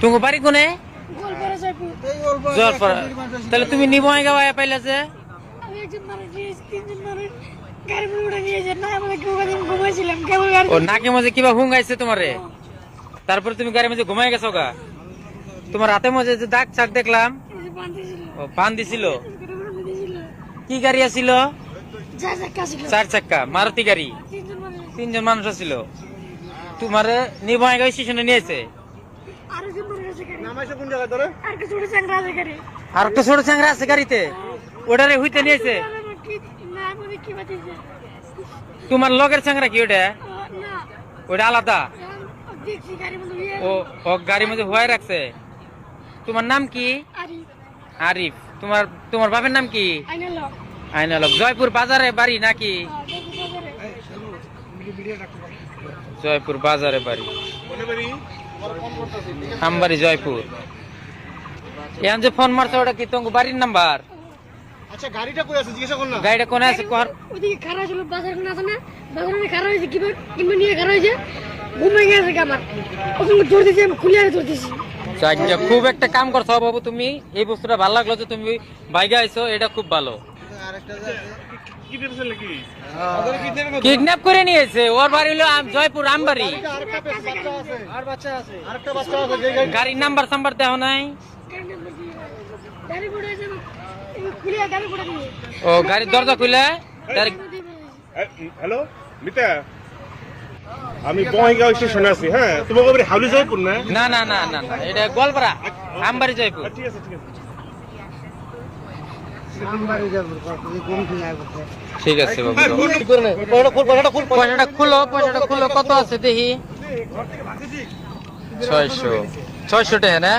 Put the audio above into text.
তোমার বাড়ি কোনে? জলপাড়া। তাহলে তুমি নিবয় গাওয়া পাইলা যে? ও নাকের মাঝে কিবা হুঙ্গাইছে তোমারে, তারপরে তুমি গাড়ির মাঝে ঘুমাই গেছো গা। তোমার হাতের মাঝে যে দাগ চাক দেখলাম, ও পান দিছিল। কি গাড়ি আছিল? 4 চাক্কা মারুতি গাড়ি। 3 জন মানুষ আছিল। তোমারে নিবয় গাঁও স্টেশনে নিয়েছে। আর একটা ছোট চ্যাংরা আছে গাড়িতে, ওটারে হইতে নিয়েছে। তোমার লগের চ্যাংরা কি ওটা? ওটা আলাদা। ও ও গাড়ির মধ্যে হয়ে রাখছে। তোমার নাম কি? আরিফ। তোমার তোমার বাপের নাম কি? আইনাল। জয়পুর বাজারে বাড়ি নাকি? জয়পুর বাজারে বাড়ি। আমবাড়ি জয়পুর। এখন যে ফোন মারছো ওটা কি তোমার বাড়ির নাম্বার? আচ্ছা গাড়িটা কই আছে জিজ্ঞাসা কর না। গাড়িটা কোনে আছে? ওদিকে খারাপ ছিল, বাজার কোন আছে না, বাজারে খারাপ হয়েছে, কিংবা নিয়ে খারাপ হয়েছে, ঘুমে গেছে আমার। ওখানে ধরে দিয়েছি, আমি খুলে ধরে দিয়েছি। খুব একটা কাম করছো বাবু তুমি। এই বস্তুটা ভালো লাগলো যে তুমি বাইকে আইছো, এটা খুব ভালো। কিডন্যাপ করে নিয়েছে। ওর বাড়ি হলো জয়পুর আমবাড়ি। গাড়ির নাম্বার সাম্বার দেওয়া নাই। ও গাড়ির দরজা খুলে। হ্যালো মিতা, আমি বঙ্গাইগাঁও স্টেশনে আছি। হ্যাঁ তোমাকে বাড়ি হাউলি জয়পুর না? না না না না না, এটা গোয়ালপাড়া আমবাড়ি জয়পুর। ঠিক আছে ঠিক আছে। ঠিক আছে বাবু, পয়সাটা খুলো, পয়সাটা খুলো। কত আছে দেখি? 600 টাকা না?